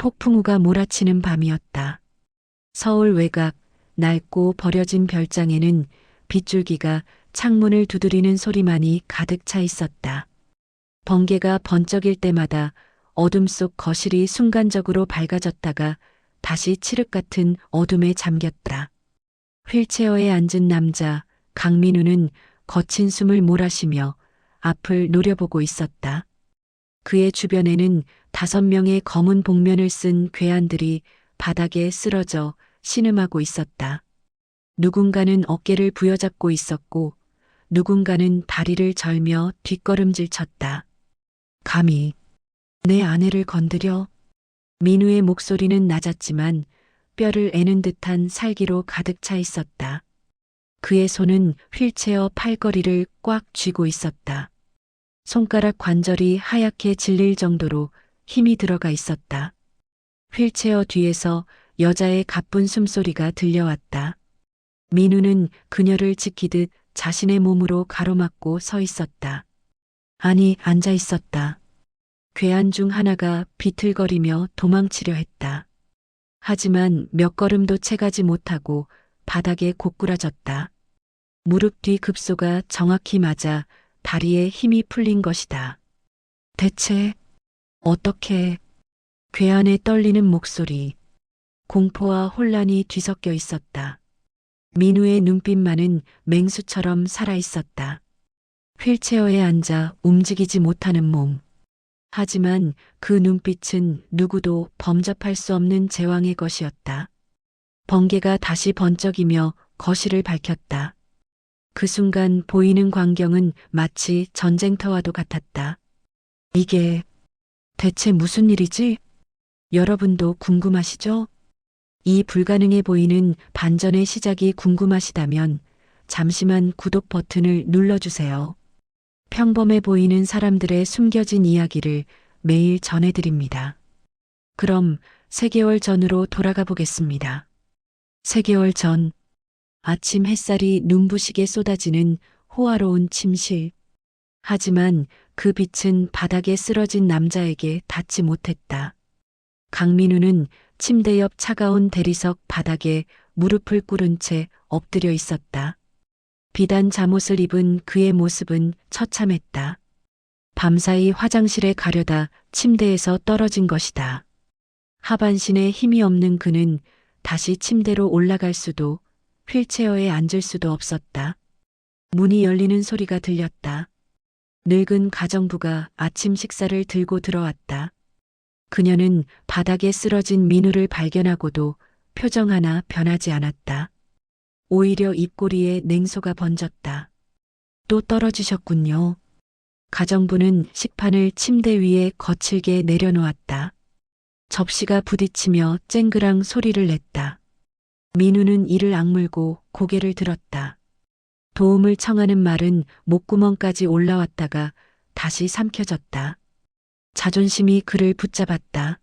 폭풍우가 몰아치는 밤이었다. 서울 외곽 낡고 버려진 별장에는 빗줄기가 창문을 두드리는 소리만이 가득 차 있었다. 번개가 번쩍일 때마다 어둠 속 거실이 순간적으로 밝아졌다가 다시 칠흑 같은 어둠에 잠겼다. 휠체어에 앉은 남자 강민우는 거친 숨을 몰아쉬며 앞을 노려보고 있었다. 그의 주변에는 5명의 검은 복면을 쓴 괴한들이 바닥에 쓰러져 신음하고 있었다. 누군가는 어깨를 부여잡고 있었고 누군가는 다리를 절며 뒷걸음질 쳤다. 감히 내 아내를 건드려? 민우의 목소리는 낮았지만 뼈를 애는 듯한 살기로 가득 차 있었다. 그의 손은 휠체어 팔걸이를 꽉 쥐고 있었다. 손가락 관절이 하얗게 질릴 정도로 힘이 들어가 있었다. 휠체어 뒤에서 여자의 가쁜 숨소리가 들려왔다. 민우는 그녀를 지키듯 자신의 몸으로 가로막고 서 있었다. 아니, 앉아 있었다. 괴한 중 하나가 비틀거리며 도망치려 했다. 하지만 몇 걸음도 채가지 못하고 바닥에 고꾸라졌다. 무릎 뒤 급소가 정확히 맞아 다리에 힘이 풀린 것이다. 대체 어떻게? 괴한의 떨리는 목소리. 공포와 혼란이 뒤섞여 있었다. 민우의 눈빛만은 맹수처럼 살아있었다. 휠체어에 앉아 움직이지 못하는 몸. 하지만 그 눈빛은 누구도 범접할 수 없는 제왕의 것이었다. 번개가 다시 번쩍이며 거실을 밝혔다. 그 순간 보이는 광경은 마치 전쟁터와도 같았다. 이게 대체 무슨 일이지? 여러분도 궁금하시죠? 이 불가능해 보이는 반전의 시작이 궁금하시다면 잠시만 구독 버튼을 눌러주세요. 평범해 보이는 사람들의 숨겨진 이야기를 매일 전해드립니다. 그럼 3개월 전으로 돌아가 보겠습니다. 3개월 전, 아침 햇살이 눈부시게 쏟아지는 호화로운 침실. 하지만 그 빛은 바닥에 쓰러진 남자에게 닿지 못했다. 강민우는 침대 옆 차가운 대리석 바닥에 무릎을 꿇은 채 엎드려 있었다. 비단 잠옷을 입은 그의 모습은 처참했다. 밤사이 화장실에 가려다 침대에서 떨어진 것이다. 하반신에 힘이 없는 그는 다시 침대로 올라갈 수도 휠체어에 앉을 수도 없었다. 문이 열리는 소리가 들렸다. 늙은 가정부가 아침 식사를 들고 들어왔다. 그녀는 바닥에 쓰러진 민우를 발견하고도 표정 하나 변하지 않았다. 오히려 입꼬리에 냉소가 번졌다. 또 떨어지셨군요. 가정부는 식판을 침대 위에 거칠게 내려놓았다. 접시가 부딪히며 쨍그랑 소리를 냈다. 민우는 이를 악물고 고개를 들었다. 도움을 청하는 말은 목구멍까지 올라왔다가 다시 삼켜졌다. 자존심이 그를 붙잡았다.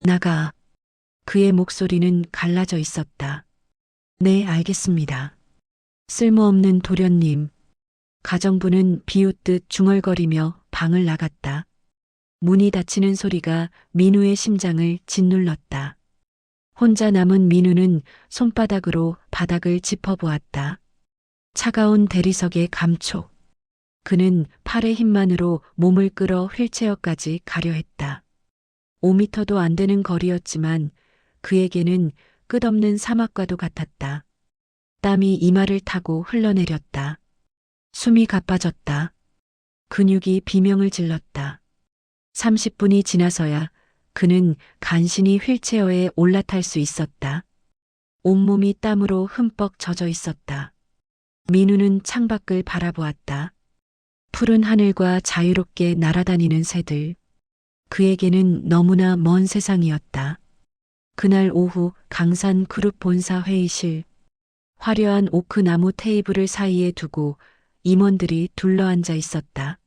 나가. 그의 목소리는 갈라져 있었다. 네, 알겠습니다. 쓸모없는 도련님. 가정부는 비웃듯 중얼거리며 방을 나갔다. 문이 닫히는 소리가 민우의 심장을 짓눌렀다. 혼자 남은 민우는 손바닥으로 바닥을 짚어보았다. 차가운 대리석의 감촉. 그는 팔의 힘만으로 몸을 끌어 휠체어까지 가려 했다. 5미터도 안 되는 거리였지만 그에게는 끝없는 사막과도 같았다. 땀이 이마를 타고 흘러내렸다. 숨이 가빠졌다. 근육이 비명을 질렀다. 30분이 지나서야 그는 간신히 휠체어에 올라탈 수 있었다. 온몸이 땀으로 흠뻑 젖어 있었다. 민우는 창밖을 바라보았다. 푸른 하늘과 자유롭게 날아다니는 새들. 그에게는 너무나 먼 세상이었다. 그날 오후 강산 그룹 본사 회의실. 화려한 오크 나무 테이블을 사이에 두고 임원들이 둘러앉아 있었다.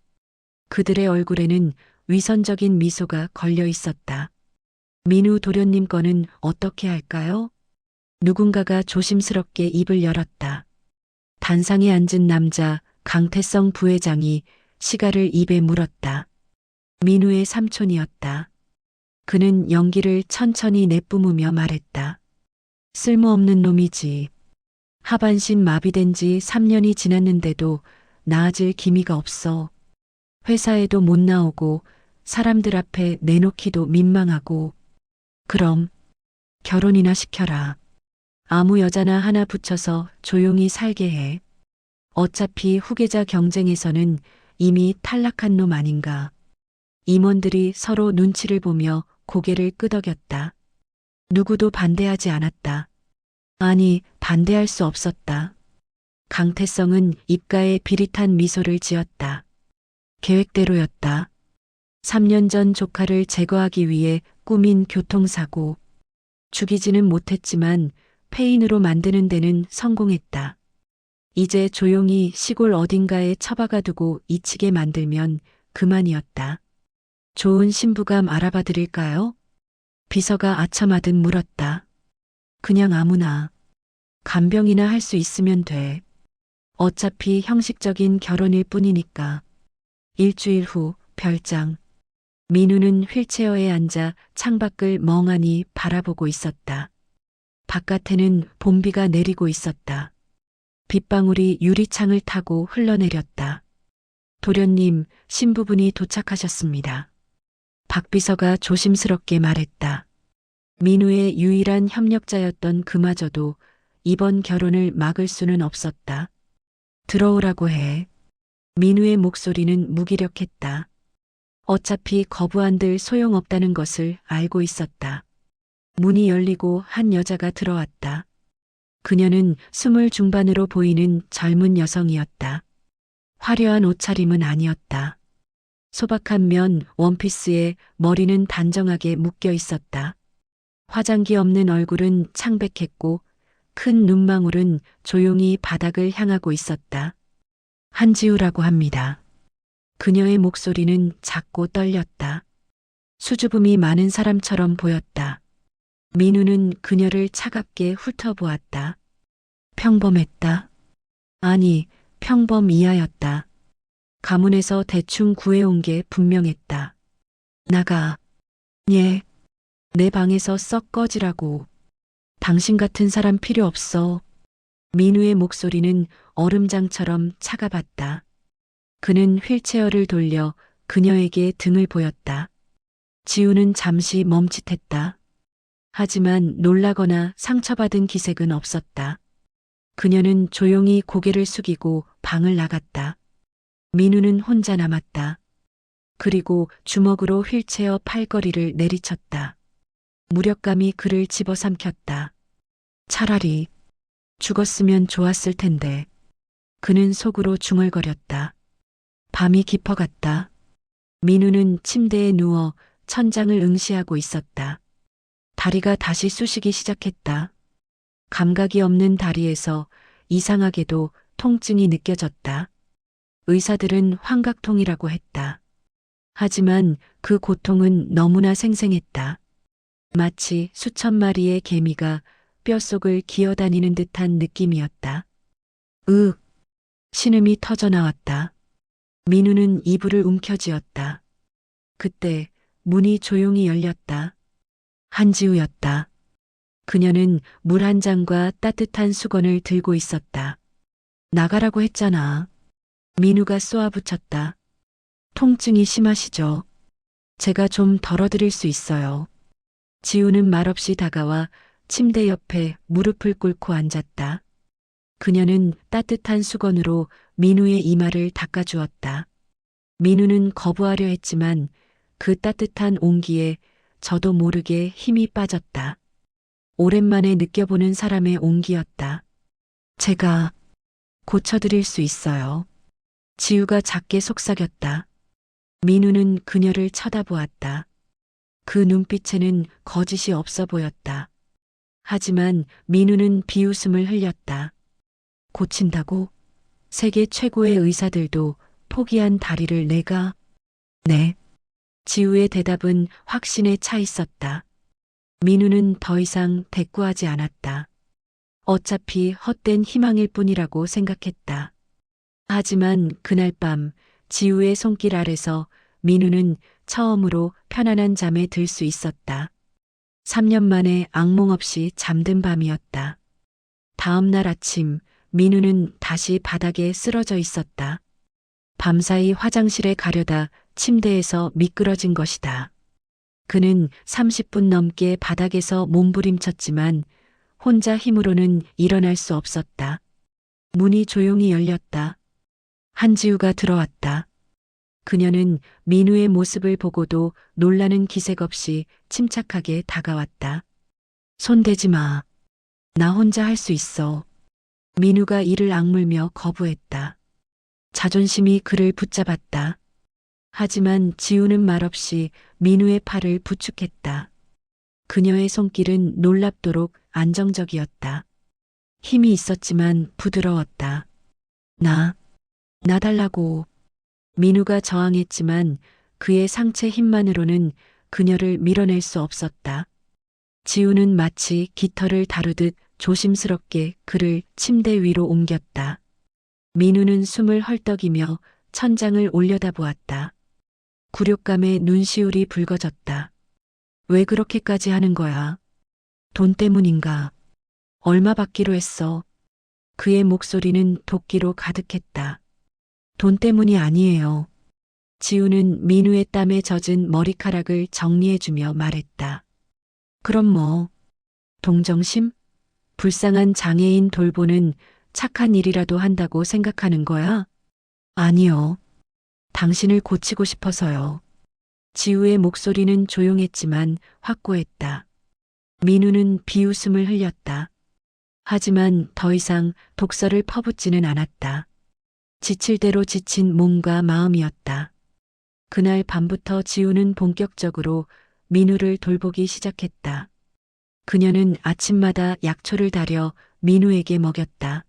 그들의 얼굴에는 위선적인 미소가 걸려 있었다. 민우 도련님 거는 어떻게 할까요? 누군가가 조심스럽게 입을 열었다. 단상에 앉은 남자 강태성 부회장이 시가를 입에 물었다. 민우의 삼촌이었다. 그는 연기를 천천히 내뿜으며 말했다. 쓸모없는 놈이지. 하반신 마비된 지 3년이 지났는데도 나아질 기미가 없어. 회사에도 못 나오고 사람들 앞에 내놓기도 민망하고. 그럼 결혼이나 시켜라. 아무 여자나 하나 붙여서 조용히 살게 해. 어차피 후계자 경쟁에서는 이미 탈락한 놈 아닌가. 임원들이 서로 눈치를 보며 고개를 끄덕였다. 누구도 반대하지 않았다. 아니, 반대할 수 없었다. 강태성은 입가에 비릿한 미소를 지었다. 계획대로였다. 3년 전 조카를 제거하기 위해 꾸민 교통사고. 죽이지는 못했지만 폐인으로 만드는 데는 성공했다. 이제 조용히 시골 어딘가에 처박아 두고 잊히게 만들면 그만이었다. 좋은 신부감 알아봐 드릴까요? 비서가 아첨하듯 물었다. 그냥 아무나. 간병이나 할 수 있으면 돼. 어차피 형식적인 결혼일 뿐이니까. 일주일 후 별장. 민우는 휠체어에 앉아 창밖을 멍하니 바라보고 있었다. 바깥에는 봄비가 내리고 있었다. 빗방울이 유리창을 타고 흘러내렸다. 도련님, 신부분이 도착하셨습니다. 박 비서가 조심스럽게 말했다. 민우의 유일한 협력자였던 그마저도 이번 결혼을 막을 수는 없었다. 들어오라고 해. 민우의 목소리는 무기력했다. 어차피 거부한들 소용없다는 것을 알고 있었다. 문이 열리고 한 여자가 들어왔다. 그녀는 20 중반으로 보이는 젊은 여성이었다. 화려한 옷차림은 아니었다. 소박한 면 원피스에 머리는 단정하게 묶여 있었다. 화장기 없는 얼굴은 창백했고 큰 눈망울은 조용히 바닥을 향하고 있었다. 한지우라고 합니다. 그녀의 목소리는 작고 떨렸다. 수줍음이 많은 사람처럼 보였다. 민우는 그녀를 차갑게 훑어보았다. 평범했다. 아니, 평범 이하였다. 가문에서 대충 구해온 게 분명했다. 나가. 예. 내 방에서 썩 꺼지라고. 당신 같은 사람 필요 없어. 민우의 목소리는 얼음장처럼 차가봤다. 그는 휠체어를 돌려 그녀에게 등을 보였다. 지우는 잠시 멈칫했다. 하지만 놀라거나 상처받은 기색은 없었다. 그녀는 조용히 고개를 숙이고 방을 나갔다. 민우는 혼자 남았다. 그리고 주먹으로 휠체어 팔걸이를 내리쳤다. 무력감이 그를 집어삼켰다. 차라리 죽었으면 좋았을 텐데. 그는 속으로 중얼거렸다. 밤이 깊어갔다. 민우는 침대에 누워 천장을 응시하고 있었다. 다리가 다시 쑤시기 시작했다. 감각이 없는 다리에서 이상하게도 통증이 느껴졌다. 의사들은 환각통이라고 했다. 하지만 그 고통은 너무나 생생했다. 마치 수천 마리의 개미가 뼛속을 기어다니는 듯한 느낌이었다. 신음이 터져나왔다. 민우는 이불을 움켜쥐었다. 그때 문이 조용히 열렸다. 한지우였다. 그녀는 물 한 잔과 따뜻한 수건을 들고 있었다. 나가라고 했잖아. 민우가 쏘아붙였다. 통증이 심하시죠? 제가 좀 덜어드릴 수 있어요. 지우는 말없이 다가와 침대 옆에 무릎을 꿇고 앉았다. 그녀는 따뜻한 수건으로 민우의 이마를 닦아주었다. 민우는 거부하려 했지만 그 따뜻한 온기에 저도 모르게 힘이 빠졌다. 오랜만에 느껴보는 사람의 온기였다. 제가 고쳐드릴 수 있어요. 지우가 작게 속삭였다. 민우는 그녀를 쳐다보았다. 그 눈빛에는 거짓이 없어 보였다. 하지만 민우는 비웃음을 흘렸다. 고친다고? 세계 최고의 의사들도 포기한 다리를 내가? 네. 지우의 대답은 확신에 차 있었다. 민우는 더 이상 대꾸하지 않았다. 어차피 헛된 희망일 뿐이라고 생각했다. 하지만 그날 밤 지우의 손길 아래서 민우는 처음으로 편안한 잠에 들 수 있었다. 3년 만에 악몽 없이 잠든 밤이었다. 다음 날 아침 민우는 다시 바닥에 쓰러져 있었다. 밤사이 화장실에 가려다 침대에서 미끄러진 것이다. 그는 30분 넘게 바닥에서 몸부림쳤지만 혼자 힘으로는 일어날 수 없었다. 문이 조용히 열렸다. 한지우가 들어왔다. 그녀는 민우의 모습을 보고도 놀라는 기색 없이 침착하게 다가왔다. 손대지 마. 나 혼자 할 수 있어. 민우가 이를 악물며 거부했다. 자존심이 그를 붙잡았다. 하지만 지우는 말없이 민우의 팔을 부축했다. 그녀의 손길은 놀랍도록 안정적이었다. 힘이 있었지만 부드러웠다. 나 달라고. 민우가 저항했지만 그의 상체 힘만으로는 그녀를 밀어낼 수 없었다. 지우는 마치 깃털을 다루듯 조심스럽게 그를 침대 위로 옮겼다. 민우는 숨을 헐떡이며 천장을 올려다보았다. 굴욕감에 눈시울이 붉어졌다. 왜 그렇게까지 하는 거야? 돈 때문인가? 얼마 받기로 했어? 그의 목소리는 도끼로 가득했다. 돈 때문이 아니에요. 지우는 민우의 땀에 젖은 머리카락을 정리해주며 말했다. 그럼 뭐? 동정심? 불쌍한 장애인 돌보는 착한 일이라도 한다고 생각하는 거야? 아니요. 당신을 고치고 싶어서요. 지우의 목소리는 조용했지만 확고했다. 민우는 비웃음을 흘렸다. 하지만 더 이상 독서를 퍼붓지는 않았다. 지칠 대로 지친 몸과 마음이었다. 그날 밤부터 지우는 본격적으로 민우를 돌보기 시작했다. 그녀는 아침마다 약초를 달여 민우에게 먹였다.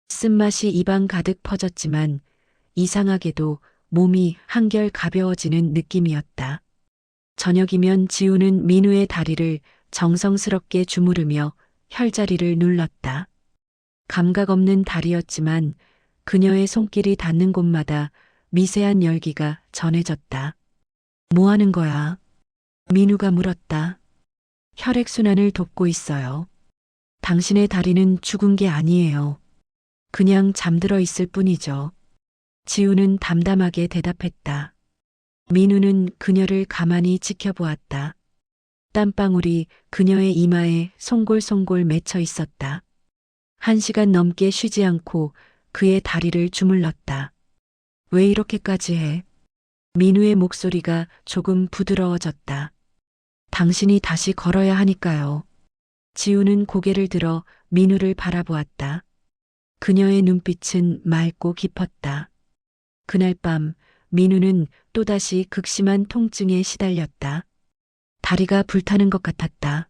쓴맛이 입안 가득 퍼졌지만 이상하게도 몸이 한결 가벼워지는 느낌이었다. 저녁이면 지우는 민우의 다리를 정성스럽게 주무르며 혈자리를 눌렀다. 감각 없는 다리였지만 그녀의 손길이 닿는 곳마다 미세한 열기가 전해졌다. 뭐 하는 거야? 민우가 물었다. 혈액순환을 돕고 있어요. 당신의 다리는 죽은 게 아니에요. 그냥 잠들어 있을 뿐이죠. 지우는 담담하게 대답했다. 민우는 그녀를 가만히 지켜보았다. 땀방울이 그녀의 이마에 송골송골 맺혀 있었다. 1시간 넘게 쉬지 않고 그의 다리를 주물렀다. 왜 이렇게까지 해? 민우의 목소리가 조금 부드러워졌다. 당신이 다시 걸어야 하니까요. 지우는 고개를 들어 민우를 바라보았다. 그녀의 눈빛은 맑고 깊었다. 그날 밤 민우는 또다시 극심한 통증에 시달렸다. 다리가 불타는 것 같았다.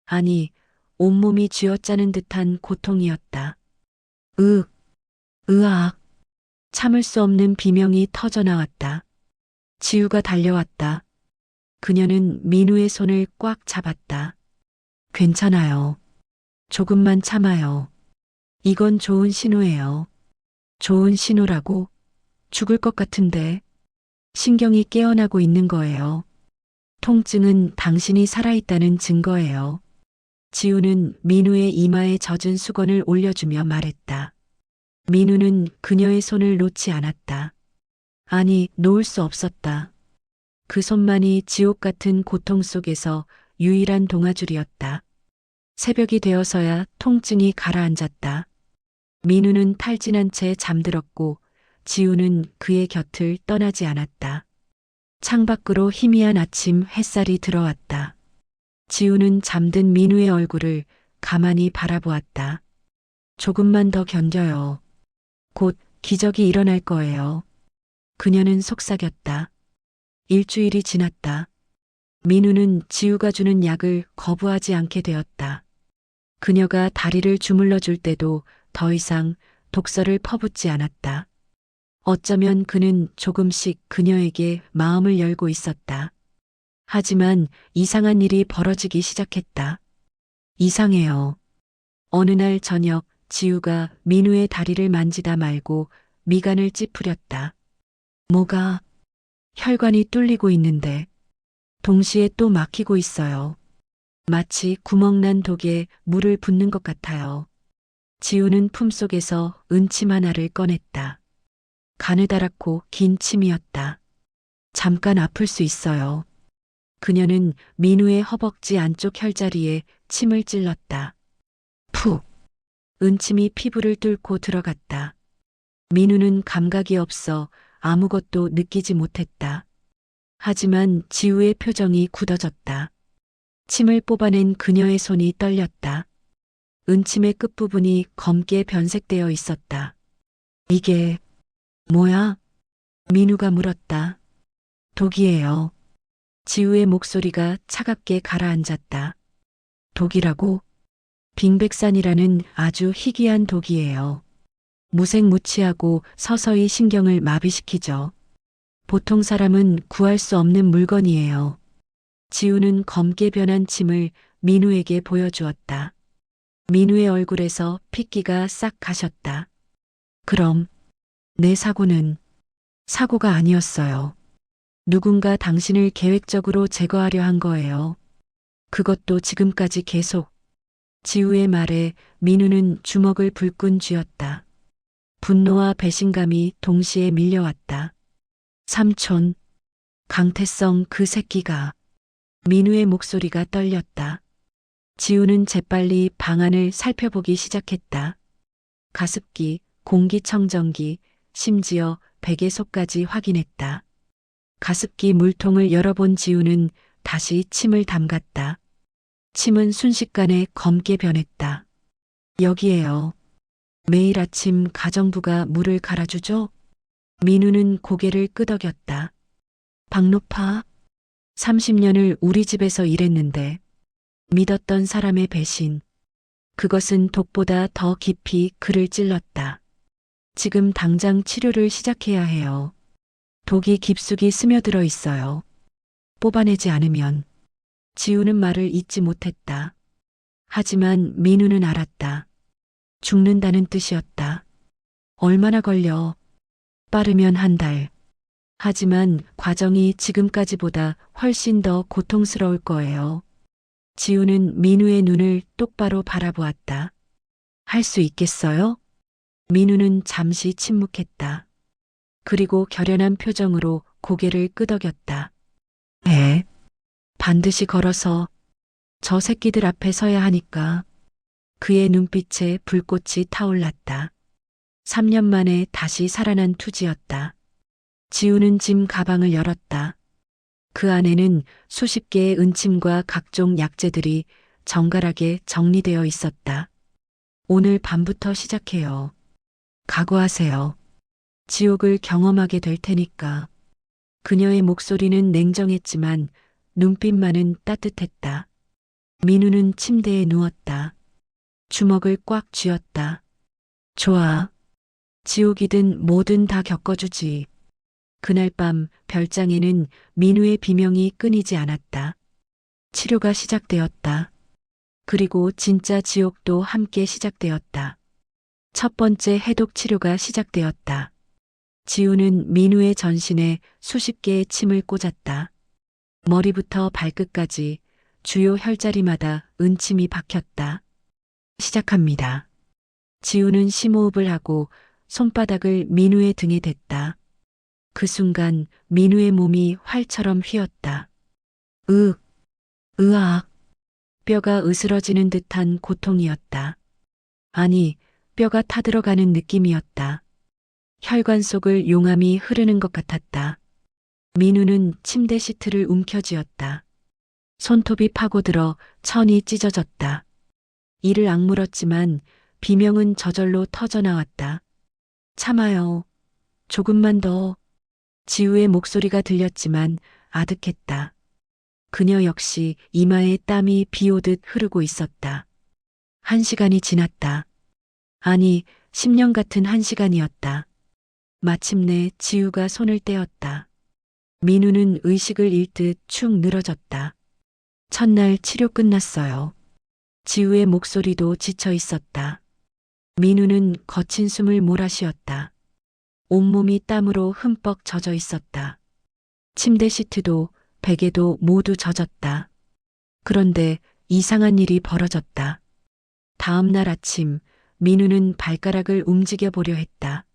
아니, 온몸이 쥐어짜는 듯한 고통이었다. 으악. 참을 수 없는 비명이 터져나왔다. 지우가 달려왔다. 그녀는 민우의 손을 꽉 잡았다. 괜찮아요. 조금만 참아요. 이건 좋은 신호예요. 좋은 신호라고? 죽을 것 같은데. 신경이 깨어나고 있는 거예요. 통증은 당신이 살아있다는 증거예요. 지우는 민우의 이마에 젖은 수건을 올려주며 말했다. 민우는 그녀의 손을 놓지 않았다. 아니, 놓을 수 없었다. 그 손만이 지옥 같은 고통 속에서 유일한 동아줄이었다. 새벽이 되어서야 통증이 가라앉았다. 민우는 탈진한 채 잠들었고 지우는 그의 곁을 떠나지 않았다. 창밖으로 희미한 아침 햇살이 들어왔다. 지우는 잠든 민우의 얼굴을 가만히 바라보았다. 조금만 더 견뎌요. 곧 기적이 일어날 거예요. 그녀는 속삭였다. 일주일이 지났다. 민우는 지우가 주는 약을 거부하지 않게 되었다. 그녀가 다리를 주물러 줄 때도 더 이상 독서를 퍼붓지 않았다. 어쩌면 그는 조금씩 그녀에게 마음을 열고 있었다. 하지만 이상한 일이 벌어지기 시작했다. 이상해요. 어느 날 저녁 지우가 민우의 다리를 만지다 말고 미간을 찌푸렸다. 뭐가? 혈관이 뚫리고 있는데 동시에 또 막히고 있어요. 마치 구멍난 독에 물을 붓는 것 같아요. 지우는 품속에서 은침 하나를 꺼냈다. 가느다랗고 긴 침이었다. 잠깐 아플 수 있어요. 그녀는 민우의 허벅지 안쪽 혈자리에 침을 찔렀다. 푹! 은침이 피부를 뚫고 들어갔다. 민우는 감각이 없어 아무것도 느끼지 못했다. 하지만 지우의 표정이 굳어졌다. 침을 뽑아낸 그녀의 손이 떨렸다. 은침의 끝부분이 검게 변색되어 있었다. 이게 뭐야? 민우가 물었다. 독이에요. 지우의 목소리가 차갑게 가라앉았다. 독이라고? 빙백산이라는 아주 희귀한 독이에요. 무색무취하고 서서히 신경을 마비시키죠. 보통 사람은 구할 수 없는 물건이에요. 지우는 검게 변한 침을 민우에게 보여주었다. 민우의 얼굴에서 핏기가 싹 가셨다. 그럼 내 사고는 사고가 아니었어요. 누군가 당신을 계획적으로 제거하려 한 거예요. 그것도 지금까지 계속. 지우의 말에 민우는 주먹을 불끈 쥐었다. 분노와 배신감이 동시에 밀려왔다. 삼촌, 강태성 그 새끼가. 민우의 목소리가 떨렸다. 지우는 재빨리 방안을 살펴보기 시작했다. 가습기, 공기청정기, 심지어 베개속까지 확인했다. 가습기 물통을 열어본 지우는 다시 침을 담갔다. 침은 순식간에 검게 변했다. 여기에요. 매일 아침 가정부가 물을 갈아주죠? 민우는 고개를 끄덕였다. 박노파, 30년을 우리 집에서 일했는데 믿었던 사람의 배신. 그것은 독보다 더 깊이 그를 찔렀다. 지금 당장 치료를 시작해야 해요. 독이 깊숙이 스며들어 있어요. 뽑아내지 않으면. 지우는 말을 잇지 못했다. 하지만 민우는 알았다. 죽는다는 뜻이었다. 얼마나 걸려? 빠르면 한 달. 하지만 과정이 지금까지보다 훨씬 더 고통스러울 거예요. 지우는 민우의 눈을 똑바로 바라보았다. 할 수 있겠어요? 민우는 잠시 침묵했다. 그리고 결연한 표정으로 고개를 끄덕였다. 네. 반드시 걸어서 저 새끼들 앞에 서야 하니까. 그의 눈빛에 불꽃이 타올랐다. 3년 만에 다시 살아난 투지였다. 지우는 짐 가방을 열었다. 그 안에는 수십 개의 은침과 각종 약재들이 정갈하게 정리되어 있었다. 오늘 밤부터 시작해요. 각오하세요. 지옥을 경험하게 될 테니까. 그녀의 목소리는 냉정했지만 눈빛만은 따뜻했다. 민우는 침대에 누웠다. 주먹을 꽉 쥐었다. 좋아. 지옥이든 뭐든 다 겪어주지. 그날 밤 별장에는 민우의 비명이 끊이지 않았다. 치료가 시작되었다. 그리고 진짜 지옥도 함께 시작되었다. 첫 번째 해독 치료가 시작되었다. 지우는 민우의 전신에 수십 개의 침을 꽂았다. 머리부터 발끝까지 주요 혈자리마다 은침이 박혔다. 시작합니다. 지우는 심호흡을 하고 손바닥을 민우의 등에 댔다. 그 순간 민우의 몸이 활처럼 휘었다. 으악. 뼈가 으스러지는 듯한 고통이었다. 아니, 뼈가 타들어가는 느낌이었다. 혈관 속을 용암이 흐르는 것 같았다. 민우는 침대 시트를 움켜쥐었다. 손톱이 파고들어 천이 찢어졌다. 이를 악물었지만 비명은 저절로 터져나왔다. 참아요. 조금만 더. 지우의 목소리가 들렸지만 아득했다. 그녀 역시 이마에 땀이 비오듯 흐르고 있었다. 1시간이 지났다. 아니, 10년 같은 1시간이었다. 마침내 지우가 손을 떼었다. 민우는 의식을 잃듯 축 늘어졌다. 첫날 치료 끝났어요. 지우의 목소리도 지쳐 있었다. 민우는 거친 숨을 몰아쉬었다. 온몸이 땀으로 흠뻑 젖어 있었다. 침대 시트도 베개도 모두 젖었다. 그런데 이상한 일이 벌어졌다. 다음 날 아침 민우는 발가락을 움직여 보려 했다.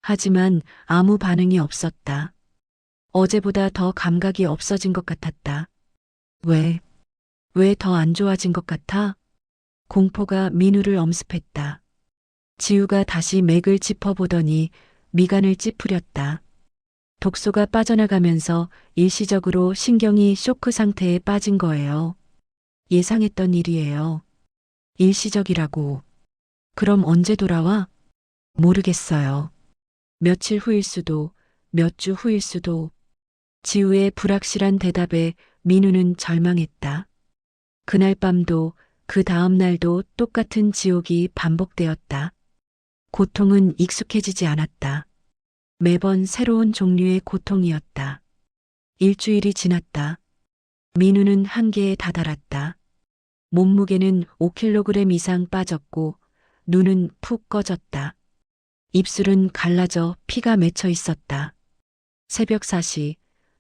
하지만 아무 반응이 없었다. 어제보다 더 감각이 없어진 것 같았다. 왜 더 안 좋아진 것 같아? 공포가 민우를 엄습했다. 지우가 다시 맥을 짚어보더니 미간을 찌푸렸다. 독소가 빠져나가면서 일시적으로 신경이 쇼크 상태에 빠진 거예요. 예상했던 일이에요. 일시적이라고. 그럼 언제 돌아와? 모르겠어요. 며칠 후일 수도, 몇 주 후일 수도. 지우의 불확실한 대답에 민우는 절망했다. 그날 밤도 그 다음 날도 똑같은 지옥이 반복되었다. 고통은 익숙해지지 않았다. 매번 새로운 종류의 고통이었다. 일주일이 지났다. 민우는 한계에 다다랐다. 몸무게는 5kg 이상 빠졌고 눈은 푹 꺼졌다. 입술은 갈라져 피가 맺혀 있었다. 새벽 4시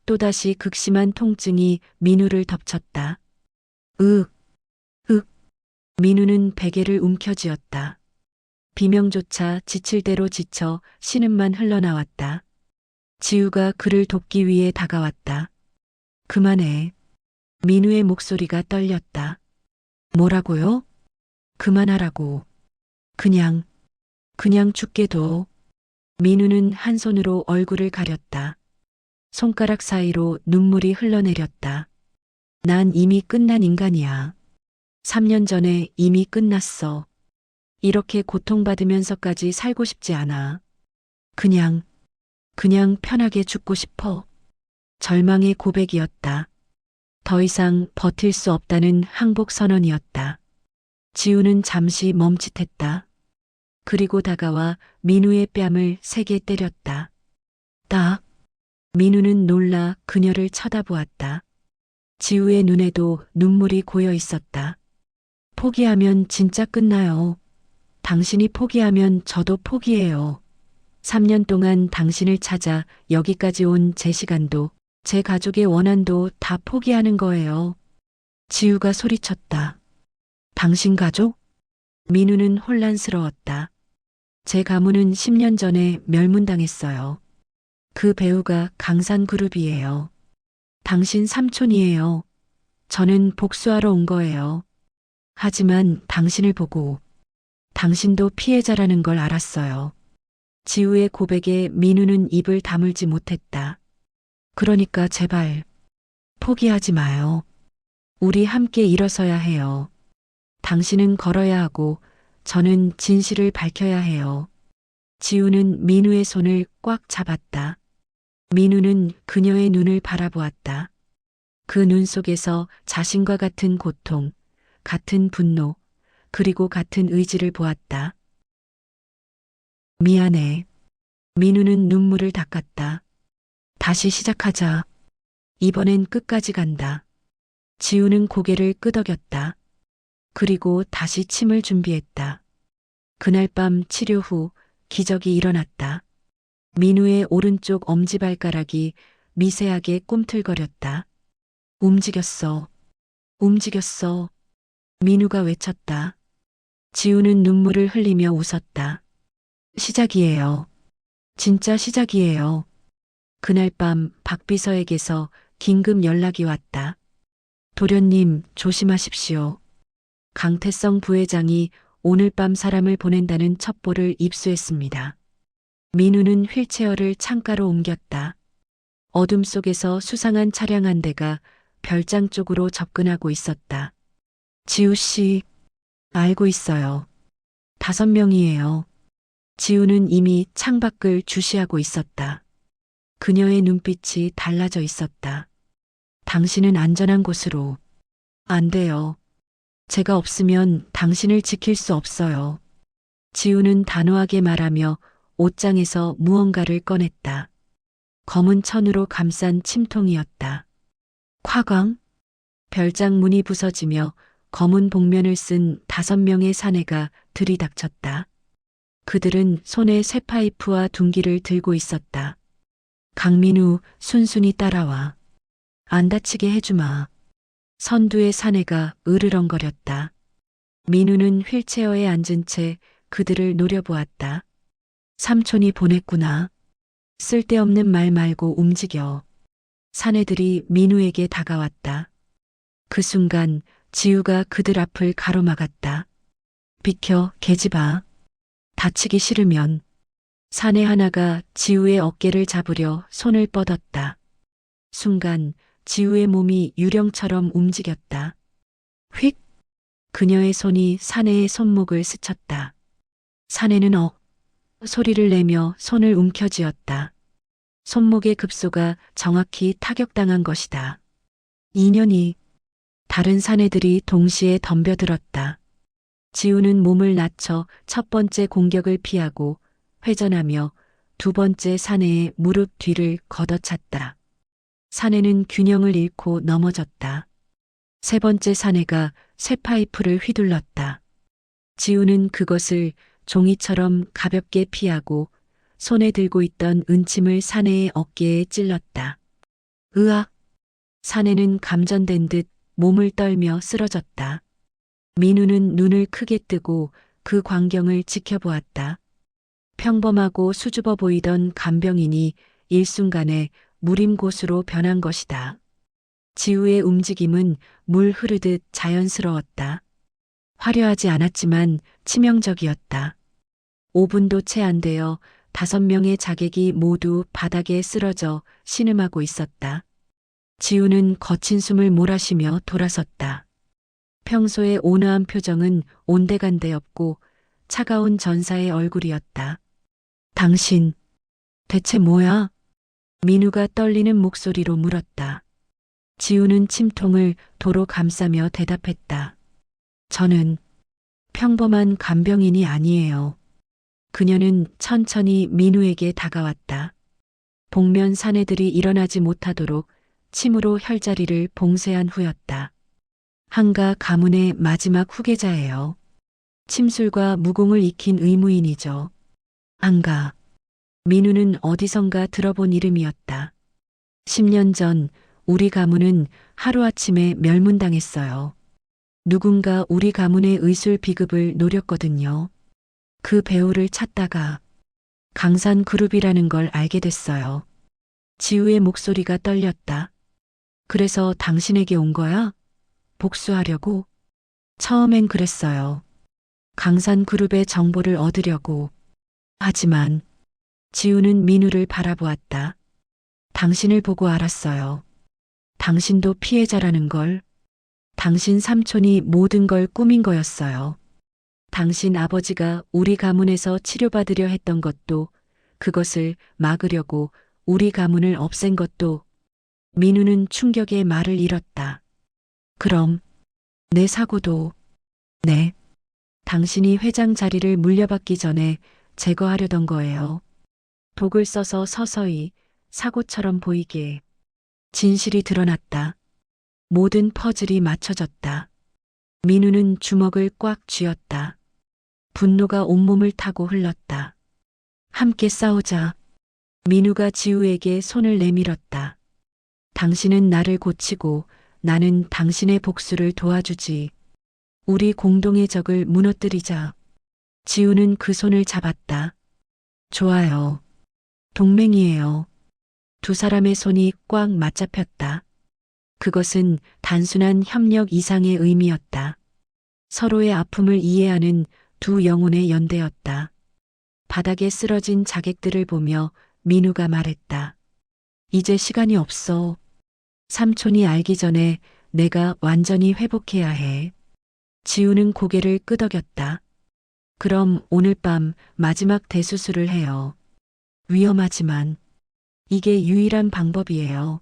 또다시 극심한 통증이 민우를 덮쳤다. 으, 윽. 민우는 베개를 움켜쥐었다. 비명조차 지칠 대로 지쳐 신음만 흘러나왔다. 지우가 그를 돕기 위해 다가왔다. 그만해. 민우의 목소리가 떨렸다. 뭐라고요? 그만하라고. 그냥 죽게 둬. 민우는 한 손으로 얼굴을 가렸다. 손가락 사이로 눈물이 흘러내렸다. 난 이미 끝난 인간이야. 3년 전에 이미 끝났어. 이렇게 고통받으면서까지 살고 싶지 않아. 그냥 편하게 죽고 싶어. 절망의 고백이었다. 더 이상 버틸 수 없다는 항복 선언이었다. 지우는 잠시 멈칫했다. 그리고 다가와 민우의 뺨을 세게 때렸다. 딱. 민우는 놀라 그녀를 쳐다보았다. 지우의 눈에도 눈물이 고여 있었다. 포기하면 진짜 끝나요. 당신이 포기하면 저도 포기해요. 3년 동안 당신을 찾아 여기까지 온 제 시간도, 제 가족의 원한도 다 포기하는 거예요. 지우가 소리쳤다. 당신 가족? 민우는 혼란스러웠다. 제 가문은 10년 전에 멸문당했어요. 그 배우가 강산그룹이에요. 당신 삼촌이에요. 저는 복수하러 온 거예요. 하지만 당신을 보고 당신도 피해자라는 걸 알았어요. 지우의 고백에 민우는 입을 다물지 못했다. 그러니까 제발 포기하지 마요. 우리 함께 일어서야 해요. 당신은 걸어야 하고 저는 진실을 밝혀야 해요. 지우는 민우의 손을 꽉 잡았다. 민우는 그녀의 눈을 바라보았다. 그 눈 속에서 자신과 같은 고통, 같은 분노, 그리고 같은 의지를 보았다. 미안해. 민우는 눈물을 닦았다. 다시 시작하자. 이번엔 끝까지 간다. 지우는 고개를 끄덕였다. 그리고 다시 침을 준비했다. 그날 밤 치료 후 기적이 일어났다. 민우의 오른쪽 엄지발가락이 미세하게 꿈틀거렸다. 움직였어. 움직였어. 민우가 외쳤다. 지우는 눈물을 흘리며 웃었다. 시작이에요. 진짜 시작이에요. 그날 밤 박비서에게서 긴급 연락이 왔다. 도련님, 조심하십시오. 강태성 부회장이 오늘 밤 사람을 보낸다는 첩보를 입수했습니다. 민우는 휠체어를 창가로 옮겼다. 어둠 속에서 수상한 차량 한 대가 별장 쪽으로 접근하고 있었다. 지우 씨, 알고 있어요. 5명이에요. 지우는 이미 창밖을 주시하고 있었다. 그녀의 눈빛이 달라져 있었다. 당신은 안전한 곳으로. 안 돼요. 제가 없으면 당신을 지킬 수 없어요. 지우는 단호하게 말하며 옷장에서 무언가를 꺼냈다. 검은 천으로 감싼 침통이었다. 화광? 별장 문이 부서지며 검은 복면을 쓴 5명의 사내가 들이닥쳤다. 그들은 손에 쇠파이프와 둔기를 들고 있었다. 강민우 순순히 따라와. 안 다치게 해주마. 선두의 사내가 으르렁거렸다. 민우는 휠체어에 앉은 채 그들을 노려보았다. 삼촌이 보냈구나. 쓸데없는 말 말고 움직여. 사내들이 민우에게 다가왔다. 그 순간 지우가 그들 앞을 가로막았다. 비켜, 계집아. 다치기 싫으면. 사내 하나가 지우의 어깨를 잡으려 손을 뻗었다. 순간 지우의 몸이 유령처럼 움직였다. 휙! 그녀의 손이 사내의 손목을 스쳤다. 사내는 소리를 내며 손을 움켜쥐었다. 손목의 급소가 정확히 타격당한 것이다. 인연이 다른 사내들이 동시에 덤벼들었다. 지우는 몸을 낮춰 첫 번째 공격을 피하고 회전하며 두 번째 사내의 무릎 뒤를 걷어찼다. 사내는 균형을 잃고 넘어졌다. 세 번째 사내가 쇠파이프를 휘둘렀다. 지우는 그것을 종이처럼 가볍게 피하고 손에 들고 있던 은침을 사내의 어깨에 찔렀다. 으악! 사내는 감전된 듯 몸을 떨며 쓰러졌다. 민우는 눈을 크게 뜨고 그 광경을 지켜보았다. 평범하고 수줍어 보이던 간병인이 일순간에 무림고수로 변한 것이다. 지우의 움직임은 물 흐르듯 자연스러웠다. 화려하지 않았지만 치명적이었다. 5분도 채 안 되어 5명의 자객이 모두 바닥에 쓰러져 신음하고 있었다. 지우는 거친 숨을 몰아쉬며 돌아섰다. 평소의 온화한 표정은 온데간데 없고 차가운 전사의 얼굴이었다. 당신, 대체 뭐야? 민우가 떨리는 목소리로 물었다. 지우는 침통을 도로 감싸며 대답했다. 저는 평범한 간병인이 아니에요. 그녀는 천천히 민우에게 다가왔다. 복면 사내들이 일어나지 못하도록 침으로 혈자리를 봉쇄한 후였다. 한가 가문의 마지막 후계자예요. 침술과 무공을 익힌 의무인이죠. 한가. 민우는 어디선가 들어본 이름이었다. 10년 전 우리 가문은 하루아침에 멸문당했어요. 누군가 우리 가문의 의술 비급을 노렸거든요. 그 배우를 찾다가 강산그룹이라는 걸 알게 됐어요. 지우의 목소리가 떨렸다. 그래서 당신에게 온 거야? 복수하려고? 처음엔 그랬어요. 강산그룹의 정보를 얻으려고. 하지만 지우는 민우를 바라보았다. 당신을 보고 알았어요. 당신도 피해자라는 걸. 당신 삼촌이 모든 걸 꾸민 거였어요. 당신 아버지가 우리 가문에서 치료받으려 했던 것도, 그것을 막으려고 우리 가문을 없앤 것도. 민우는 충격에 말을 잃었다. 그럼 내 사고도. 네. 당신이 회장 자리를 물려받기 전에 제거하려던 거예요. 독을 써서 서서히 사고처럼 보이게. 진실이 드러났다. 모든 퍼즐이 맞춰졌다. 민우는 주먹을 꽉 쥐었다. 분노가 온몸을 타고 흘렀다. 함께 싸우자. 민우가 지우에게 손을 내밀었다. 당신은 나를 고치고 나는 당신의 복수를 도와주지. 우리 공동의 적을 무너뜨리자. 지우는 그 손을 잡았다. 좋아요. 동맹이에요. 두 사람의 손이 꽉 맞잡혔다. 그것은 단순한 협력 이상의 의미였다. 서로의 아픔을 이해하는 두 영혼의 연대였다. 바닥에 쓰러진 자객들을 보며 민우가 말했다. 이제 시간이 없어. 삼촌이 알기 전에 내가 완전히 회복해야 해. 지우는 고개를 끄덕였다. 그럼 오늘 밤 마지막 대수술을 해요. 위험하지만 이게 유일한 방법이에요.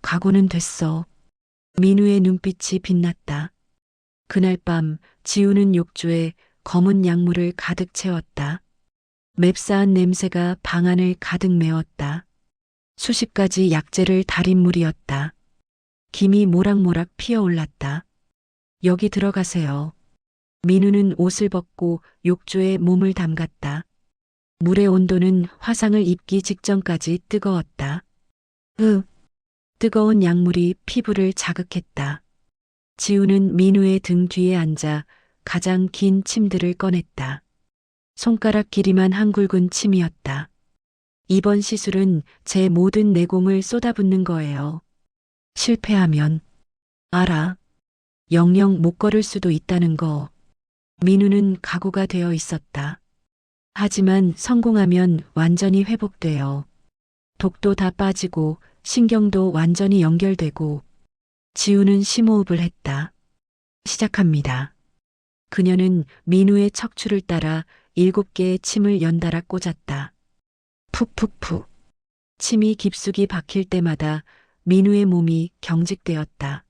각오는 됐어. 민우의 눈빛이 빛났다. 그날 밤 지우는 욕조에 검은 약물을 가득 채웠다. 맵싸한 냄새가 방 안을 가득 메웠다. 수십 가지 약재를 달인 물이었다. 김이 모락모락 피어올랐다. 여기 들어가세요. 민우는 옷을 벗고 욕조에 몸을 담갔다. 물의 온도는 화상을 입기 직전까지 뜨거웠다. 뜨거운 약물이 피부를 자극했다. 지우는 민우의 등 뒤에 앉아 가장 긴 침들을 꺼냈다. 손가락 길이만 한 굵은 침이었다. 이번 시술은 제 모든 내공을 쏟아붓는 거예요. 실패하면 알아. 영영 못 걸을 수도 있다는 거. 민우는 각오가 되어 있었다. 하지만 성공하면 완전히 회복돼요. 독도 다 빠지고 신경도 완전히 연결되고. 지우는 심호흡을 했다. 시작합니다. 그녀는 민우의 척추를 따라 7개의 침을 연달아 꽂았다. 푹푹푹. 침이 깊숙이 박힐 때마다 민우의 몸이 경직되었다.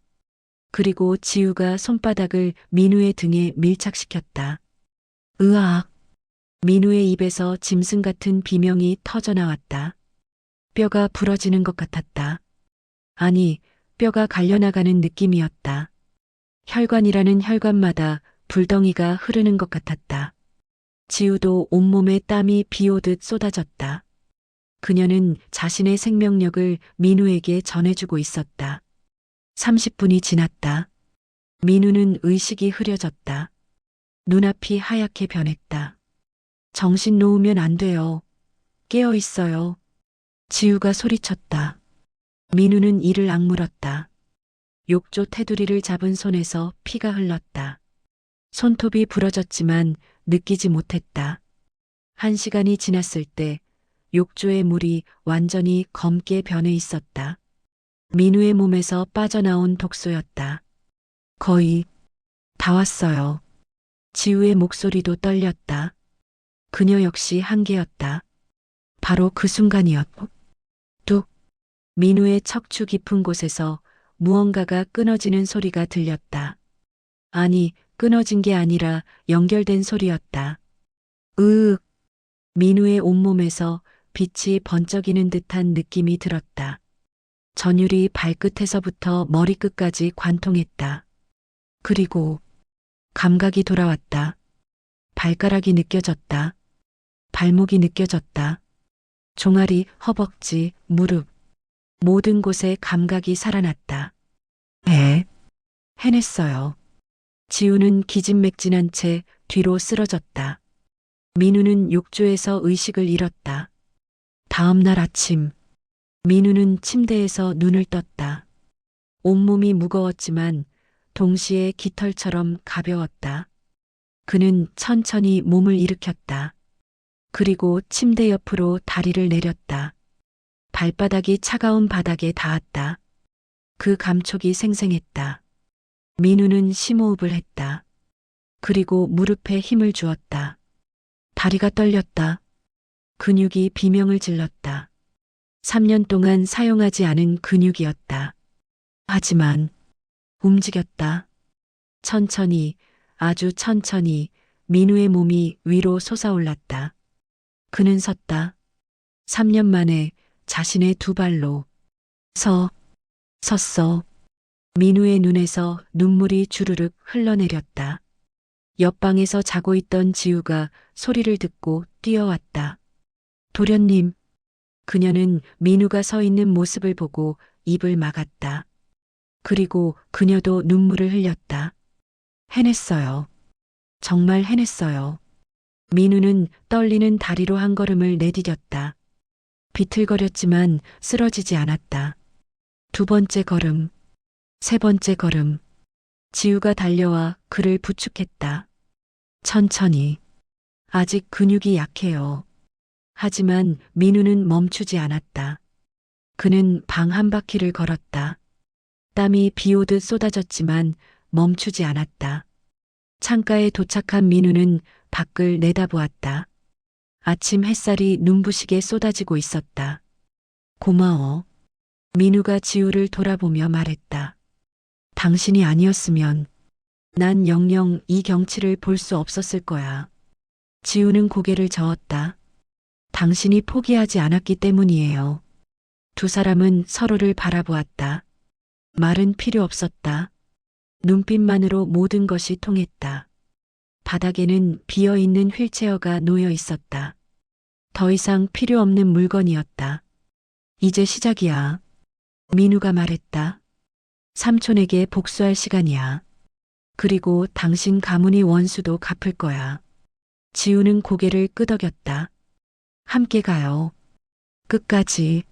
그리고 지우가 손바닥을 민우의 등에 밀착시켰다. 으악. 민우의 입에서 짐승 같은 비명이 터져나왔다. 뼈가 부러지는 것 같았다. 아니, 뼈가 갈려나가는 느낌이었다. 혈관이라는 혈관마다 불덩이가 흐르는 것 같았다. 지우도 온몸에 땀이 비오듯 쏟아졌다. 그녀는 자신의 생명력을 민우에게 전해주고 있었다. 30분이 지났다. 민우는 의식이 흐려졌다. 눈앞이 하얗게 변했다. 정신 놓으면 안 돼요. 깨어 있어요. 지우가 소리쳤다. 민우는 이를 악물었다. 욕조 테두리를 잡은 손에서 피가 흘렀다. 손톱이 부러졌지만 느끼지 못했다. 1시간이 지났을 때 욕조의 물이 완전히 검게 변해 있었다. 민우의 몸에서 빠져나온 독소였다. 거의 다 왔어요. 지우의 목소리도 떨렸다. 그녀 역시 한계였다. 바로 그 순간이었고. 뚝. 민우의 척추 깊은 곳에서 무언가가 끊어지는 소리가 들렸다. 아니, 끊어진 게 아니라 연결된 소리였다. 으윽. 민우의 온몸에서 빛이 번쩍이는 듯한 느낌이 들었다. 전율이 발끝에서부터 머리끝까지 관통했다. 그리고 감각이 돌아왔다. 발가락이 느껴졌다. 발목이 느껴졌다. 종아리, 허벅지, 무릎. 모든 곳에 감각이 살아났다. 해냈어요. 지우는 기진맥진한 채 뒤로 쓰러졌다. 민우는 욕조에서 의식을 잃었다. 다음 날 아침, 민우는 침대에서 눈을 떴다. 온몸이 무거웠지만 동시에 깃털처럼 가벼웠다. 그는 천천히 몸을 일으켰다. 그리고 침대 옆으로 다리를 내렸다. 발바닥이 차가운 바닥에 닿았다. 그 감촉이 생생했다. 민우는 심호흡을 했다. 그리고 무릎에 힘을 주었다. 다리가 떨렸다. 근육이 비명을 질렀다. 3년 동안 사용하지 않은 근육이었다. 하지만 움직였다. 천천히, 아주 천천히 민우의 몸이 위로 솟아올랐다. 그는 섰다. 3년 만에 자신의 두 발로 섰어. 민우의 눈에서 눈물이 주르륵 흘러내렸다. 옆방에서 자고 있던 지우가 소리를 듣고 뛰어왔다. 도련님. 그녀는 민우가 서 있는 모습을 보고 입을 막았다. 그리고 그녀도 눈물을 흘렸다. 해냈어요. 정말 해냈어요. 민우는 떨리는 다리로 한 걸음을 내디뎠다. 비틀거렸지만 쓰러지지 않았다. 2번째 걸음, 3번째 걸음. 지우가 달려와 그를 부축했다. 천천히. 아직 근육이 약해요. 하지만 민우는 멈추지 않았다. 그는 방 한 바퀴를 걸었다. 땀이 비오듯 쏟아졌지만 멈추지 않았다. 창가에 도착한 민우는 밖을 내다보았다. 아침 햇살이 눈부시게 쏟아지고 있었다. 고마워. 민우가 지우를 돌아보며 말했다. 당신이 아니었으면 난 영영 이 경치를 볼 수 없었을 거야. 지우는 고개를 저었다. 당신이 포기하지 않았기 때문이에요. 두 사람은 서로를 바라보았다. 말은 필요 없었다. 눈빛만으로 모든 것이 통했다. 바닥에는 비어있는 휠체어가 놓여 있었다. 더 이상 필요 없는 물건이었다. 이제 시작이야. 민우가 말했다. 삼촌에게 복수할 시간이야. 그리고 당신 가문이 원수도 갚을 거야. 지우는 고개를 끄덕였다. 함께 가요. 끝까지.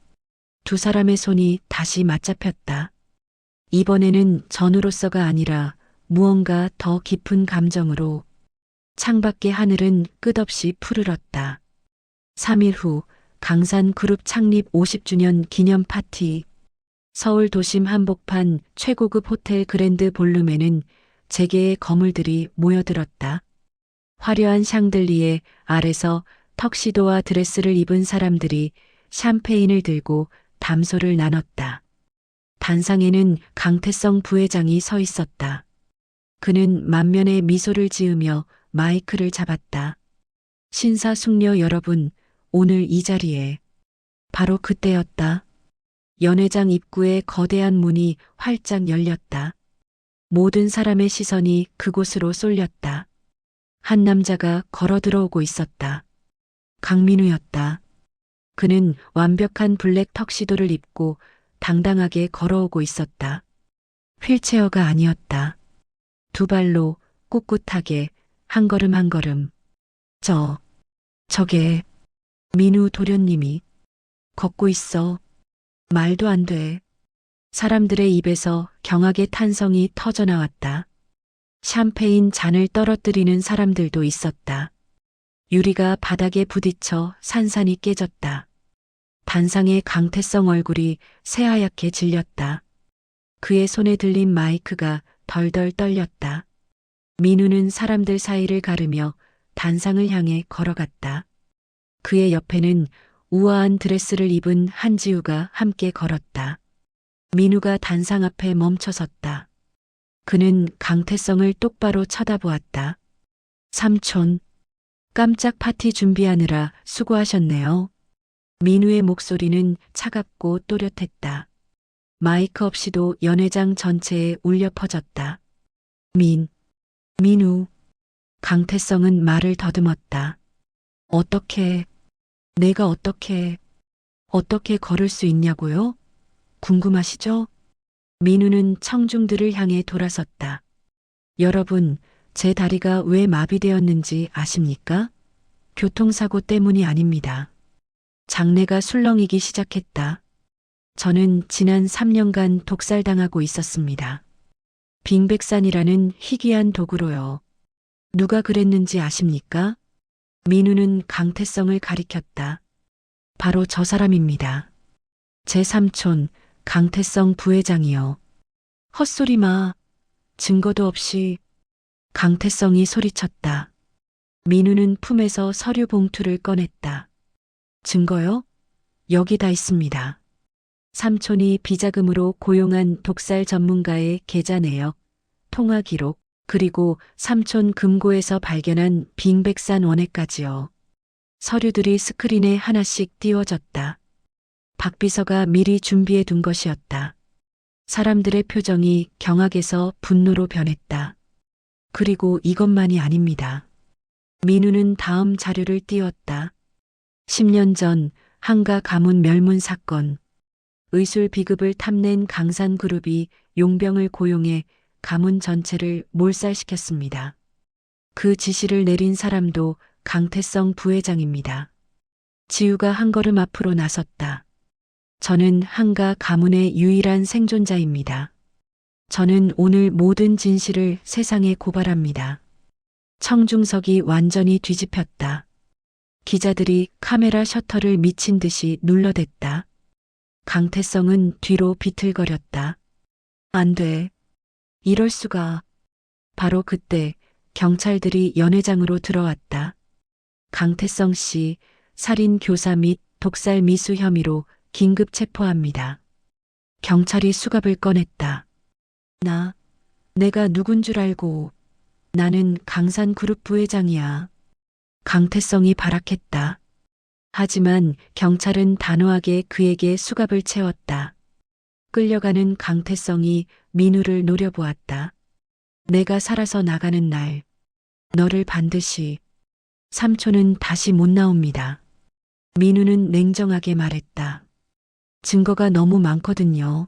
두 사람의 손이 다시 맞잡혔다. 이번에는 전우로서가 아니라 무언가 더 깊은 감정으로. 창밖의 하늘은 끝없이 푸르렀다. 3일 후 강산그룹 창립 50주년 기념 파티. 서울 도심 한복판 최고급 호텔 그랜드 볼룸에는 재계의 거물들이 모여들었다. 화려한 샹들리에 아래서 턱시도와 드레스를 입은 사람들이 샴페인을 들고 담소를 나눴다. 단상에는 강태성 부회장이 서 있었다. 그는 만면에 미소를 지으며 마이크를 잡았다. 신사숙녀 여러분, 오늘 이 자리에. 바로 그때였다. 연회장 입구에 거대한 문이 활짝 열렸다. 모든 사람의 시선이 그곳으로 쏠렸다. 한 남자가 걸어 들어오고 있었다. 강민우였다. 그는 완벽한 블랙 턱시도를 입고 당당하게 걸어오고 있었다. 휠체어가 아니었다. 두 발로 꿋꿋하게 한 걸음 한 걸음. 저게 민우 도련님이 걷고 있어. 말도 안 돼. 사람들의 입에서 경악의 탄성이 터져나왔다. 샴페인 잔을 떨어뜨리는 사람들도 있었다. 유리가 바닥에 부딪혀 산산이 깨졌다. 단상의 강태성 얼굴이 새하얗게 질렸다. 그의 손에 들린 마이크가 덜덜 떨렸다. 민우는 사람들 사이를 가르며 단상을 향해 걸어갔다. 그의 옆에는 우아한 드레스를 입은 한지우가 함께 걸었다. 민우가 단상 앞에 멈춰섰다. 그는 강태성을 똑바로 쳐다보았다. 삼촌, 깜짝 파티 준비하느라 수고하셨네요. 민우의 목소리는 차갑고 또렷했다. 마이크 없이도 연회장 전체에 울려 퍼졌다. 민우. 강태성은 말을 더듬었다. 내가 어떻게 걸을 수 있냐고요? 궁금하시죠? 민우는 청중들을 향해 돌아섰다. 여러분, 제 다리가 왜 마비되었는지 아십니까? 교통사고 때문이 아닙니다. 장내가 술렁이기 시작했다. 저는 지난 3년간 독살당하고 있었습니다. 빙백산이라는 희귀한 도구로요. 누가 그랬는지 아십니까? 민우는 강태성을 가리켰다. 바로 저 사람입니다. 제 삼촌 강태성 부회장이요. 헛소리 마. 증거도 없이. 강태성이 소리쳤다. 민우는 품에서 서류 봉투를 꺼냈다. 증거요? 여기 다 있습니다. 삼촌이 비자금으로 고용한 독살 전문가의 계좌 내역, 통화 기록, 그리고 삼촌 금고에서 발견한 빙백산 원액까지요. 서류들이 스크린에 하나씩 띄워졌다. 박 비서가 미리 준비해 둔 것이었다. 사람들의 표정이 경악에서 분노로 변했다. 그리고 이것만이 아닙니다. 민우는 다음 자료를 띄웠다. 10년 전 한가 가문 멸문 사건. 의술 비급을 탐낸 강산그룹이 용병을 고용해 가문 전체를 몰살시켰습니다. 그 지시를 내린 사람도 강태성 부회장입니다. 지우가 한 걸음 앞으로 나섰다. 저는 한가 가문의 유일한 생존자입니다. 저는 오늘 모든 진실을 세상에 고발합니다. 청중석이 완전히 뒤집혔다. 기자들이 카메라 셔터를 미친 듯이 눌러댔다. 강태성은 뒤로 비틀거렸다. 안 돼. 이럴 수가. 바로 그때 경찰들이 연회장으로 들어왔다. 강태성 씨 살인 교사 및 독살 미수 혐의로 긴급 체포합니다. 경찰이 수갑을 꺼냈다. 내가 누군 줄 알고. 나는 강산그룹 부회장이야. 강태성이 발악했다. 하지만 경찰은 단호하게 그에게 수갑을 채웠다. 끌려가는 강태성이 민우를 노려보았다. 내가 살아서 나가는 날, 너를 반드시. 삼촌은 다시 못 나옵니다. 민우는 냉정하게 말했다. 증거가 너무 많거든요.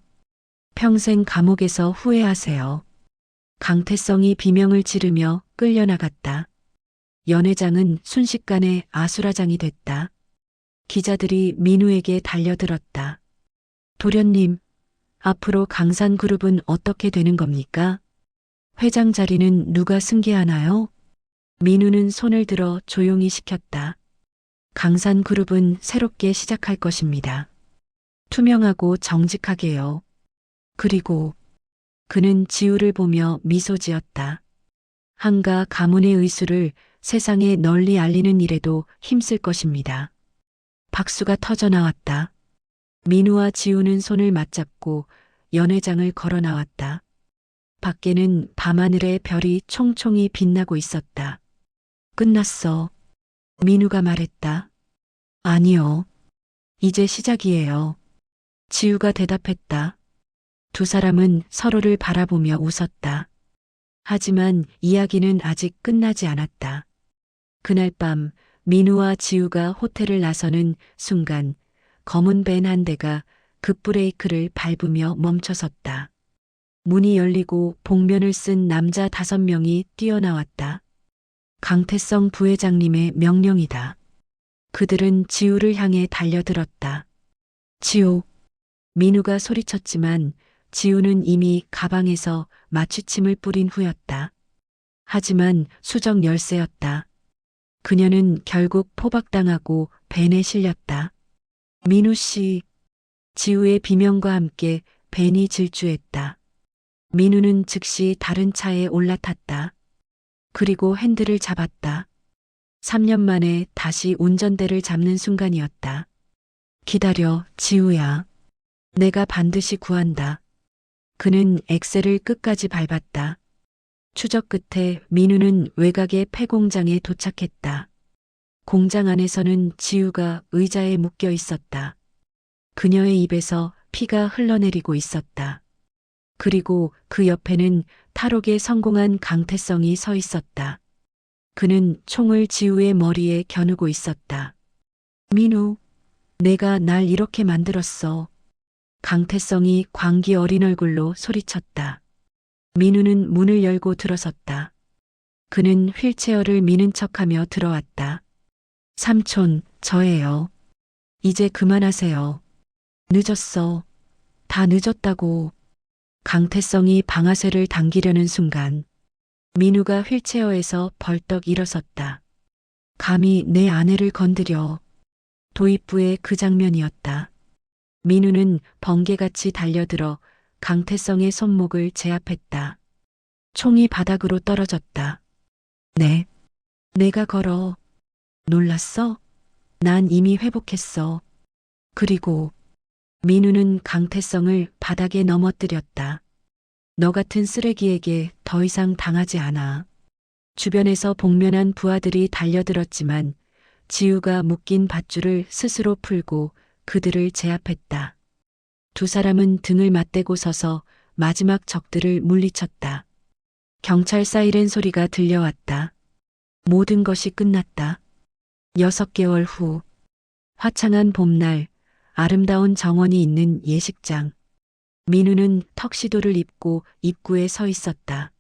평생 감옥에서 후회하세요. 강태성이 비명을 지르며 끌려나갔다. 연 회장은 순식간에 아수라장이 됐다. 기자들이 민우에게 달려들었다. 도련님, 앞으로 강산그룹은 어떻게 되는 겁니까? 회장 자리는 누가 승계하나요? 민우는 손을 들어 조용히 시켰다. 강산그룹은 새롭게 시작할 것입니다. 투명하고 정직하게요. 그리고 그는 지우를 보며 미소 지었다. 한가 가문의 의수를 세상에 널리 알리는 일에도 힘쓸 것입니다. 박수가 터져 나왔다. 민우와 지우는 손을 맞잡고 연 회장을 걸어 나왔다. 밖에는 밤하늘의 별이 총총히 빛나고 있었다. 끝났어. 민우가 말했다. 아니요. 이제 시작이에요. 지우가 대답했다. 두 사람은 서로를 바라보며 웃었다. 하지만 이야기는 아직 끝나지 않았다. 그날 밤 민우와 지우가 호텔을 나서는 순간 검은 밴 한 대가 급브레이크를 밟으며 멈춰섰다. 문이 열리고 복면을 쓴 남자 5명이 뛰어나왔다. 강태성 부회장님의 명령이다. 그들은 지우를 향해 달려들었다. 지우. 민우가 소리쳤지만 지우는 이미 가방에서 마취침을 뿌린 후였다. 하지만 수정 열쇠였다. 그녀는 결국 포박당하고 벤에 실렸다. 민우 씨. 지우의 비명과 함께 벤이 질주했다. 민우는 즉시 다른 차에 올라탔다. 그리고 핸들을 잡았다. 3년 만에 다시 운전대를 잡는 순간이었다. 기다려, 지우야. 내가 반드시 구한다. 그는 엑셀을 끝까지 밟았다. 추적 끝에 민우는 외곽의 폐공장에 도착했다. 공장 안에서는 지우가 의자에 묶여 있었다. 그녀의 입에서 피가 흘러내리고 있었다. 그리고 그 옆에는 탈옥에 성공한 강태성이 서 있었다. 그는 총을 지우의 머리에 겨누고 있었다. 민우, 내가 날 이렇게 만들었어. 강태성이 광기 어린 얼굴로 소리쳤다. 민우는 문을 열고 들어섰다. 그는 휠체어를 미는 척하며 들어왔다. 삼촌, 저예요. 이제 그만하세요. 늦었어. 다 늦었다고. 강태성이 방아쇠를 당기려는 순간 민우가 휠체어에서 벌떡 일어섰다. 감히 내 아내를 건드려. 도입부의 그 장면이었다. 민우는 번개같이 달려들어 강태성의 손목을 제압했다. 총이 바닥으로 떨어졌다. 네. 내가 걸어. 놀랐어? 난 이미 회복했어. 그리고 민우는 강태성을 바닥에 넘어뜨렸다. 너 같은 쓰레기에게 더 이상 당하지 않아. 주변에서 복면한 부하들이 달려들었지만 지우가 묶인 밧줄을 스스로 풀고 그들을 제압했다. 두 사람은 등을 맞대고 서서 마지막 적들을 물리쳤다. 경찰 사이렌 소리가 들려왔다. 모든 것이 끝났다. 6개월 후, 화창한 봄날, 아름다운 정원이 있는 예식장. 민우는 턱시도를 입고 입구에 서 있었다.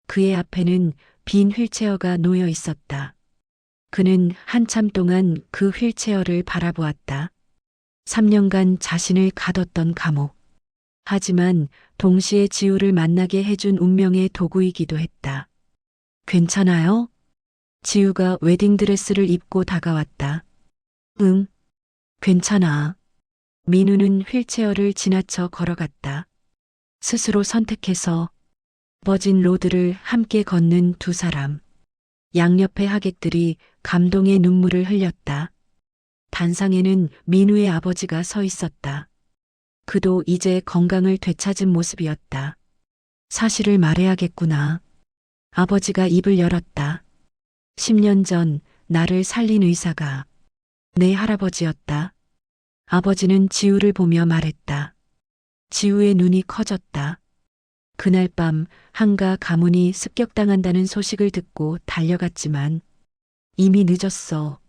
그의 앞에는 빈 휠체어가 놓여 있었다. 그는 한참 동안 그 휠체어를 바라보았다. 3년간 자신을 가뒀던 감옥. 하지만 동시에 지우를 만나게 해준 운명의 도구이기도 했다. 괜찮아요? 지우가 웨딩드레스를 입고 다가왔다. 응, 괜찮아. 민우는 휠체어를 지나쳐 걸어갔다. 스스로 선택해서 버진 로드를 함께 걷는 두 사람. 양옆의 하객들이 감동의 눈물을 흘렸다. 단상에는 민우의 아버지가 서 있었다. 그도 이제 건강을 되찾은 모습이었다. 사실을 말해야겠구나. 아버지가 입을 열었다. 10년 전 나를 살린 의사가 내 할아버지였다. 아버지는 지우를 보며 말했다. 지우의 눈이 커졌다. 그날 밤 한가 가문이 습격당한다는 소식을 듣고 달려갔지만 이미 늦었어.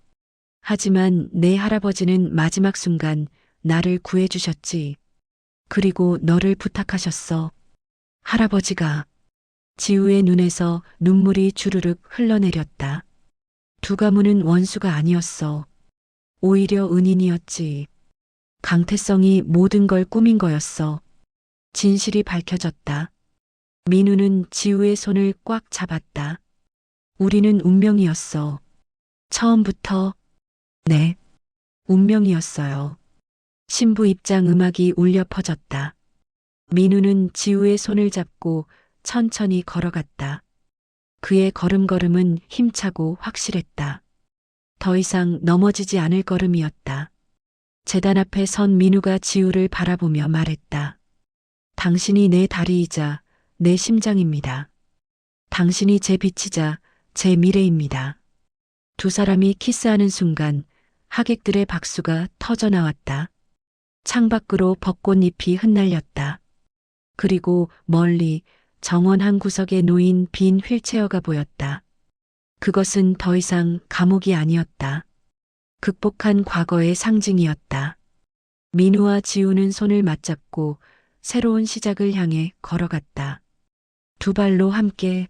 하지만 내 할아버지는 마지막 순간 나를 구해주셨지. 그리고 너를 부탁하셨어. 할아버지가. 지우의 눈에서 눈물이 주르륵 흘러내렸다. 두 가문은 원수가 아니었어. 오히려 은인이었지. 강태성이 모든 걸 꾸민 거였어. 진실이 밝혀졌다. 민우는 지우의 손을 꽉 잡았다. 우리는 운명이었어. 처음부터. 네, 운명이었어요. 신부 입장 음악이 울려 퍼졌다. 민우는 지우의 손을 잡고 천천히 걸어갔다. 그의 걸음걸음은 힘차고 확실했다. 더 이상 넘어지지 않을 걸음이었다. 제단 앞에 선 민우가 지우를 바라보며 말했다. 당신이 내 다리이자 내 심장입니다. 당신이 제 빛이자 제 미래입니다. 두 사람이 키스하는 순간 하객들의 박수가 터져 나왔다. 창밖으로 벚꽃잎이 흩날렸다. 그리고 멀리 정원 한 구석에 놓인 빈 휠체어가 보였다. 그것은 더 이상 감옥이 아니었다. 극복한 과거의 상징이었다. 민우와 지우는 손을 맞잡고 새로운 시작을 향해 걸어갔다. 두 발로 함께